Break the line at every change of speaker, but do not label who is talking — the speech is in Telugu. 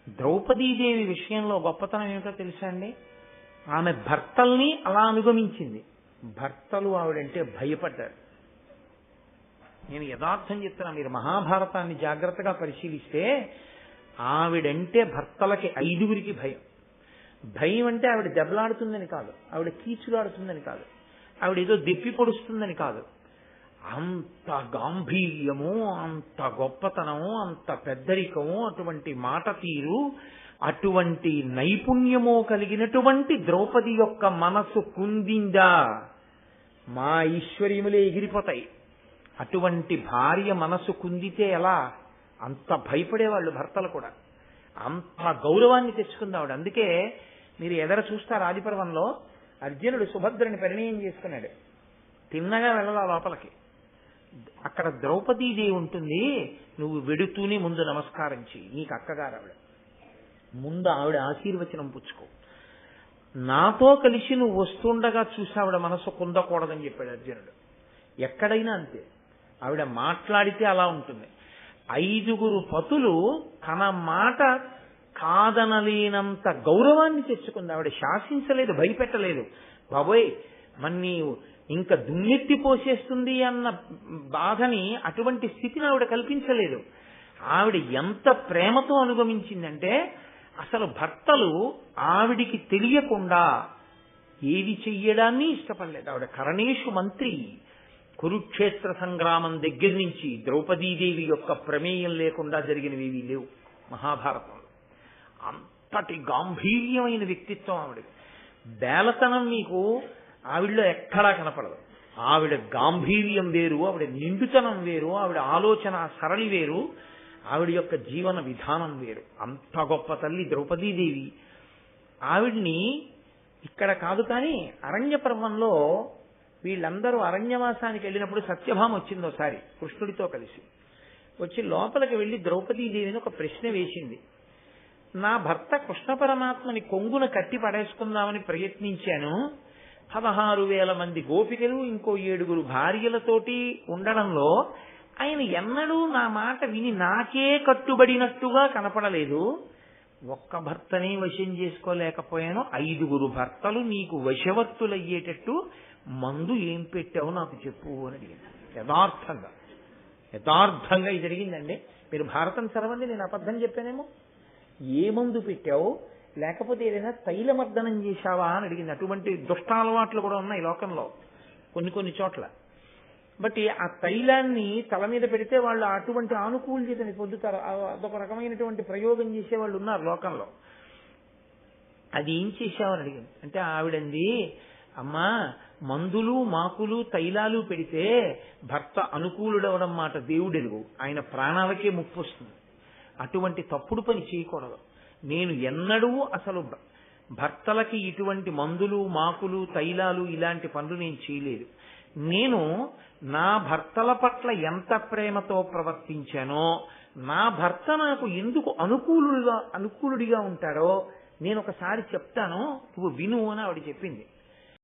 ద్రౌపదీదేవి విషయంలో గొప్పతనం ఏమిటో తెలుసా అండి? ఆమె భర్తల్ని అలా అనుగమించింది. భర్తలు ఆవిడంటే భయపడ్డారు. నేను యథార్థం చెప్తున్నా, మీరు మహాభారతాన్ని జాగ్రత్తగా పరిశీలిస్తే ఆవిడంటే భర్తలకి 5గురికి భయం. భయం అంటే ఆవిడ దెబ్బలాడుతుందని కాదు, ఆవిడ కీచులాడుతుందని కాదు, ఆవిడ ఏదో దెప్పి పొడుస్తుందని కాదు. అంత గాంభీర్యము, అంత గొప్పతనము, అంత పెద్దరికము, అటువంటి మాట తీరు, అటువంటి నైపుణ్యము కలిగినటువంటి ద్రౌపది యొక్క మనసు కుందిందా మా ఐశ్వర్యములే ఎగిరిపోతాయి. అటువంటి భార్య మనసు కుందితే ఎలా? అంత భయపడేవాళ్ళు భర్తలు కూడా. అంత గౌరవాన్ని తెచ్చుకుంది ఆవిడ. అందుకే మీరు ఎదర చూస్తారు ఆదిపర్వంలో అర్జునుడు సుభద్రని పరిణయం చేసుకున్నాడు. తిన్నగా వెళ్ళాల లోపలికి. అక్కడ ద్రౌపదీదేవి ఉంటుంది. నువ్వు వెడుతూనే ముందు నమస్కారం చెయ్యి, నీకు అక్కగారు ఆవిడ. ముందు ఆవిడ ఆశీర్వచనం పుచ్చుకో. నాతో కలిసి నువ్వు వస్తుండగా చూసి ఆవిడ మనసు కుందకూడదని చెప్పాడు అర్జునుడు. ఎక్కడైనా అంతే, ఆవిడ మాట్లాడితే అలా ఉంటుంది. 5గురు పతులు తన మాట కాదనలేనంత గౌరవాన్ని తెచ్చుకుంది. ఆవిడ శాసించలేదు, భయపెట్టలేదు. బాబోయ్ మన్ని ఇంకా దుమ్మెత్తి పోసేస్తుంది అన్న బాధని, అటువంటి స్థితిని ఆవిడ కల్పించలేదు. ఆవిడ ఎంత ప్రేమతో అనుగమించిందంటే అసలు భర్తలు ఆవిడికి తెలియకుండా ఏది చెయ్యడాన్ని ఇష్టపడలేదు. ఆవిడ కరణేషు మంత్రి. కురుక్షేత్ర సంగ్రామం దగ్గర నుంచి ద్రౌపదీదేవి యొక్క ప్రమేయం లేకుండా జరిగినవి లేవు మహాభారతంలో. అంతటి గాంభీర్యమైన వ్యక్తిత్వం ఆవిడ. బేలతనం మీకు ఆవిడలో ఎక్కడా కనపడదు. ఆవిడ గాంభీర్యం వేరు, ఆవిడ నిండుతనం వేరు, ఆవిడ ఆలోచన సరళి వేరు, ఆవిడ యొక్క జీవన విధానం వేరు. అంత గొప్ప తల్లి ద్రౌపదీదేవి. ఆవిడ్ని ఇక్కడ కాదు కానీ అరణ్య పర్వంలో వీళ్ళందరూ అరణ్యవాసానికి వెళ్ళినప్పుడు సత్యభామ వచ్చింది ఒకసారి కృష్ణుడితో కలిసి. వచ్చి లోపలికి వెళ్లి ద్రౌపదీదేవిని ఒక ప్రశ్న వేసింది. నా భర్త కృష్ణ పరమాత్మని కొంగున కట్టి పడేసుకుందామని ప్రయత్నించాను. 16,000 మంది గోపికలు, ఇంకో 7గురు భార్యలతోటి ఉండడంలో ఆయన ఎన్నడూ నా మాట విని నాకే కట్టుబడినట్టుగా కనపడలేదు. ఒక్క భర్తనే వశం చేసుకోలేకపోయాను. 5గురు భర్తలు నీకు వశవర్తులయ్యేటట్టు మందు ఏం పెట్టావు నాకు చెప్పు అని అడిగింది. యథార్థంగా ఇది జరిగిందండి. మీరు భారతం చదవండి, నేను అబద్ధం చెప్పానేమో. ఏ మందు పెట్టావు, లేకపోతే ఏదైనా తైలమర్దనం చేశావా అని అడిగింది. అటువంటి దుష్టాలవాట్లు కూడా ఉన్నాయి లోకంలో కొన్ని చోట్ల. బట్ ఆ తైలాన్ని తల మీద పెడితే వాళ్ళు అటువంటి ఆనుకూల్యతని పొందుతారు. అదొక రకమైనటువంటి ప్రయోగం చేసే వాళ్ళు ఉన్నారు లోకంలో. అది ఏం చేశావని అడిగింది. అంటే ఆవిడంది, అమ్మా మందులు మాకులు తైలాలు పెడితే భర్త అనుకూలుడవడం మాట దేవుడెరుగు, ఆయన ప్రాణాలకే ముప్పు వస్తుంది. అటువంటి తప్పుడు పని చేయకూడదు. నేను ఎన్నడూ అసలు భర్తలకి ఇటువంటి మందులు మాకులు తైలాలు ఇలాంటి పనులు నేను చేయలేదు. నేను నా భర్తల పట్ల ఎంత ప్రేమతో ప్రవర్తించానో, నా భర్త నాకు ఎందుకు అనుకూలుడిగా ఉంటాడో నేను ఒకసారి చెప్తాను, నువ్వు విను అని ఆవిడ చెప్పింది.